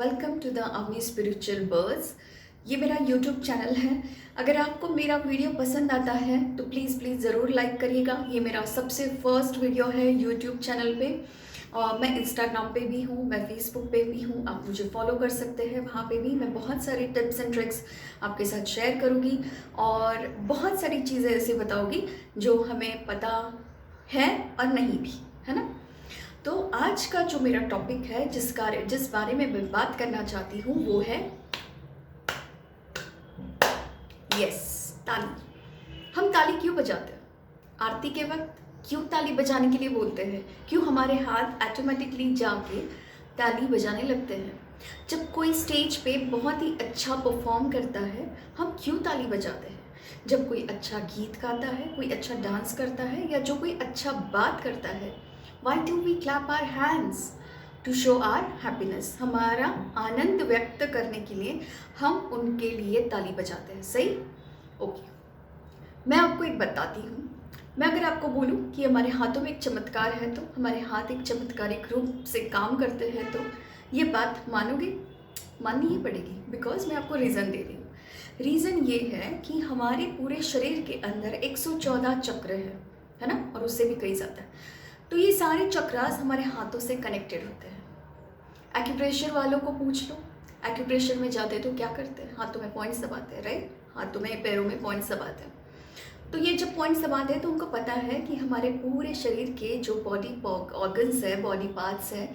Welcome to the Avani spiritual birds. ये मेरा YouTube channel है। अगर आपको मेरा वीडियो पसंद आता है तो प्लीज़ प्लीज़ ज़रूर लाइक करिएगा। ये मेरा सबसे फर्स्ट वीडियो है यूट्यूब चैनल पे। और मैं इंस्टाग्राम पे भी हूँ, मैं फेसबुक पे भी हूँ, आप मुझे फॉलो कर सकते हैं। वहाँ पे भी मैं बहुत सारी टिप्स एंड ट्रिक्स आपके साथ शेयर करूँगी और बहुत सारी चीज़ें ऐसे बताऊँगी जो हमें पता है और नहीं भी, है ना। तो आज का जो मेरा टॉपिक है जिस बारे में मैं बात करना चाहती हूँ वो है ताली। हम ताली क्यों बजाते हैं? आरती के वक्त क्यों ताली बजाने के लिए बोलते हैं? क्यों हमारे हाथ ऑटोमेटिकली जाके ताली बजाने लगते हैं? जब कोई स्टेज पे बहुत ही अच्छा परफॉर्म करता है हम क्यों ताली बजाते हैं? जब कोई अच्छा गीत गाता है, कोई अच्छा डांस करता है या जो कोई अच्छा बात करता है, why do we clap our hands? To show our happiness, हमारा आनंद व्यक्त करने के लिए हम उनके लिए ताली बजाते हैं। सही? ओके, मैं आपको एक बताती हूँ। मैं अगर आपको बोलूँ कि हमारे हाथों में एक चमत्कार है तो हमारे हाथ एक चमत्कारिक रूप से काम करते हैं, तो ये बात मानोगे? माननी ही पड़ेगी, बिकॉज मैं आपको रीज़न दे रही हूँ। रीज़न ये है कि हमारे पूरे शरीर के अंदर 114 चक्र है ना, और उससे भी कई ज़्यादा। तो ये सारे चक्रास हमारे हाथों से कनेक्टेड होते हैं। एक्यूप्रेशर वालों को पूछ लो, एक्यूप्रेशर में जाते हैं तो क्या करते हैं? हाथों में पॉइंट्स दबाते हैं, राइट? हाथों में पैरों में पॉइंट्स दबाते हैं। तो ये जब पॉइंट्स दबाते हैं तो उनको पता है कि हमारे पूरे शरीर के जो बॉडी ऑर्गन्स है, बॉडी पार्ट्स है,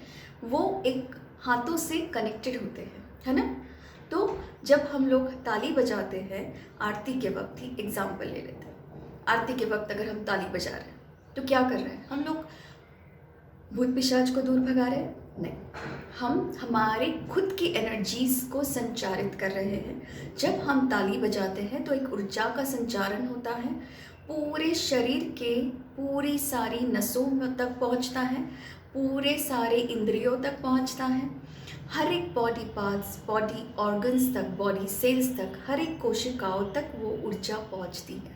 वो एक हाथों से कनेक्टेड होते हैं, है ना। तो जब हम लोग ताली बजाते हैं आरती के वक्त ही एग्जाम्पल ले लेते हैं। आरती के वक्त अगर हम ताली बजा रहे हैं तो क्या कर रहे हैं? हम लोग भूत पिशाच को दूर भगा रहे हैं? नहीं, हम हमारे खुद की एनर्जीज को संचारित कर रहे हैं। जब हम ताली बजाते हैं तो एक ऊर्जा का संचारण होता है, पूरे शरीर के पूरी सारी नसों तक पहुंचता है, पूरे सारे इंद्रियों तक पहुंचता है, हर एक बॉडी पार्ट्स, बॉडी ऑर्गन्स तक, बॉडी सेल्स तक, हर एक कोशिकाओं तक वो ऊर्जा पहुंचती है।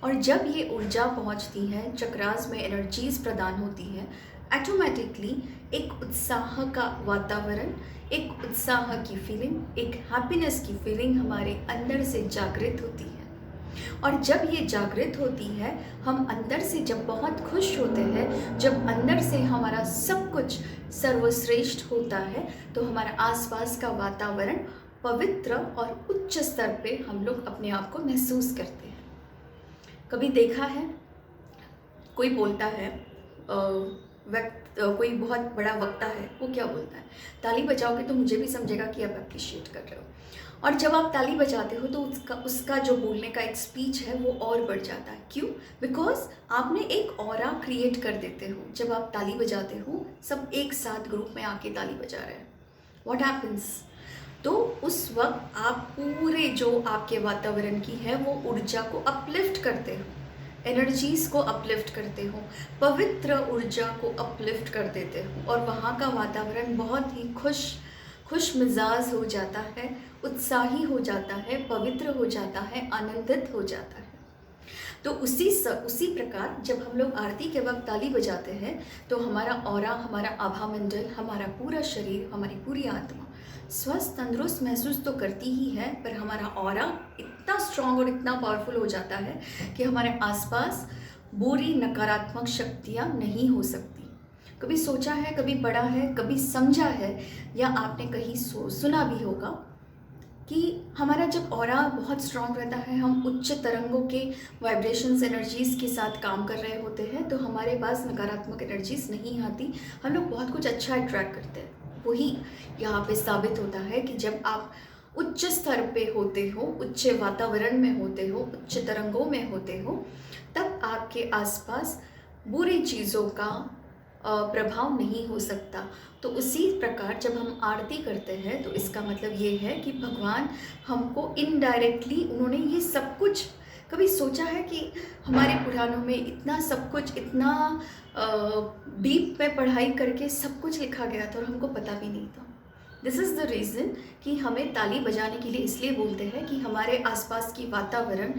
और जब ये ऊर्जा पहुंचती है, चक्रास में एनर्जीज प्रदान होती है, ऑटोमेटिकली एक उत्साह का वातावरण, एक उत्साह की फीलिंग, एक हैप्पीनेस की फीलिंग हमारे अंदर से जागृत होती है। और जब ये जागृत होती है, हम अंदर से जब बहुत खुश होते हैं, जब अंदर से हमारा सब कुछ सर्वश्रेष्ठ होता है, तो हमारा आसपास का वातावरण पवित्र और उच्च स्तर पे हम लोग अपने आप को महसूस करते हैं। कभी देखा है कोई बोलता है कोई बहुत बड़ा वक्ता है, वो क्या बोलता है? ताली बजाओगे तो मुझे भी समझेगा कि आप अप्रिशिएट कर रहे हो। और जब आप ताली बजाते हो तो उसका जो बोलने का एक स्पीच है वो और बढ़ जाता है। क्यों? बिकॉज आपने एक ऑरा क्रिएट कर देते हो। जब आप ताली बजाते हो, सब एक साथ ग्रुप में आके ताली बजा रहे हैं, व्हाट हैपन्स? तो उस वक्त आप पूरे जो आपके वातावरण की है वो ऊर्जा को अपलिफ्ट करते हो, एनर्जीज को अपलिफ्ट करते हो, पवित्र ऊर्जा को अपलिफ्ट कर देते हो, और वहाँ का वातावरण बहुत ही खुश मिजाज हो जाता है, उत्साही हो जाता है, पवित्र हो जाता है, आनंदित हो जाता है। तो उसी प्रकार जब हम लोग आरती के वक्त ताली बजाते हैं तो हमारा ऑरा, हमारा आभा मंडल, हमारा पूरा शरीर, हमारी पूरी आत्मा स्वस्थ तंदुरुस्त महसूस तो करती ही है, पर हमारा ऑरा इतना स्ट्रांग और इतना पावरफुल हो जाता है कि हमारे आसपास बुरी नकारात्मक शक्तियाँ नहीं हो सकती। कभी सोचा है, कभी पढ़ा है, कभी समझा है, या आपने कहीं सुना भी होगा कि हमारा जब ऑरा बहुत स्ट्रांग रहता है, हम उच्च तरंगों के वाइब्रेशंस, एनर्जीज़ के साथ काम कर रहे होते हैं, तो हमारे पास नकारात्मक एनर्जीज़ नहीं आती, हम लोग बहुत कुछ अच्छा अट्रैक्ट करते हैं। वही यहाँ पे साबित होता है कि जब आप उच्च स्तर पे होते हो, उच्च वातावरण में होते हो, उच्च तरंगों में होते हो, तब आपके आसपास बुरी चीज़ों का प्रभाव नहीं हो सकता। तो उसी प्रकार जब हम आरती करते हैं तो इसका मतलब ये है कि भगवान हमको इनडायरेक्टली, उन्होंने ये सब कुछ, कभी सोचा है कि हमारे पुराणों में इतना सब कुछ, इतना डीप में पढ़ाई करके सब कुछ लिखा गया था और हमको पता भी नहीं था। दिस इज़ द रीज़न कि हमें ताली बजाने के लिए इसलिए बोलते हैं कि हमारे आसपास की वातावरण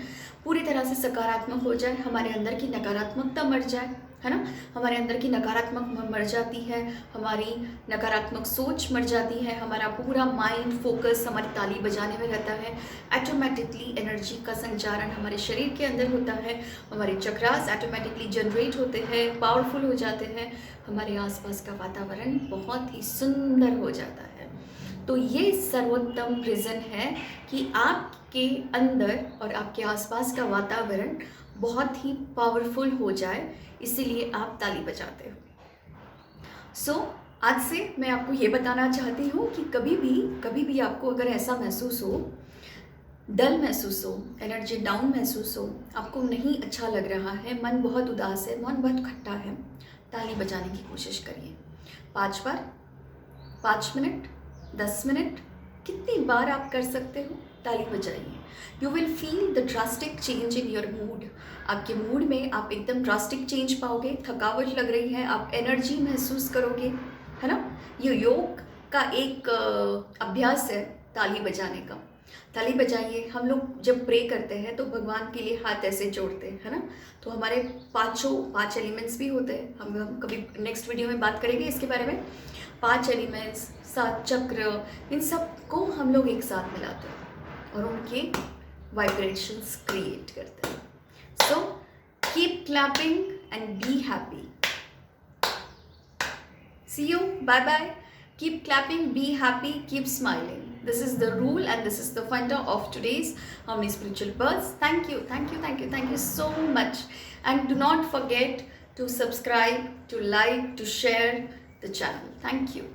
पूरी तरह से सकारात्मक हो जाए, हमारे अंदर की नकारात्मकता मर जाए, है ना। हमारे अंदर की नकारात्मक मर जाती है, हमारी नकारात्मक सोच मर जाती है, हमारा पूरा माइंड फोकस हमारी ताली बजाने में रहता है। ऑटोमेटिकली एनर्जी का संचारण हमारे शरीर के अंदर होता है, हमारे चक्रास ऑटोमेटिकली जनरेट होते हैं, पावरफुल हो जाते हैं, हमारे आसपास का वातावरण बहुत ही सुंदर हो जाता है। तो ये सर्वोत्तम रीज़न है कि आपके अंदर और आपके आसपास का वातावरण बहुत ही पावरफुल हो जाए, इसीलिए आप ताली बजाते हो। आज से मैं आपको ये बताना चाहती हूँ कि कभी भी आपको अगर ऐसा महसूस हो, डल महसूस हो, एनर्जी डाउन महसूस हो, आपको नहीं अच्छा लग रहा है, मन बहुत उदास है, मन बहुत खट्टा है, ताली बजाने की कोशिश करिए 5 बार, 5 मिनट, 10 मिनट, कितनी बार आप कर सकते हो ताली बजाइए। You will feel the drastic change in your mood. आपके मूड में आप एकदम ड्रास्टिक चेंज पाओगे, थकावट लग रही है, आप एनर्जी महसूस करोगे, है ना। ये योग का एक अभ्यास है ताली बजाने का। ताली बजाइए। हम लोग जब प्रे करते हैं तो भगवान के लिए हाथ ऐसे जोड़ते हैं, है ना। तो हमारे 5 एलिमेंट्स भी होते हैं, हम कभी नेक्स्ट वीडियो में बात करेंगे इसके बारे में। 5 एलिमेंट्स, 7 चक्र, इन सब को हम लोग एक साथ मिलाते हैं और उनके वाइब्रेशंस क्रिएट करते हैं। So keep clapping and be happy. See you, bye bye. Keep clapping, be happy, keep smiling. This is the rule and this is the funda of today's Harmony Spiritual Birds. Thank you so much. And do not forget to subscribe, to like, to share the channel. Thank you.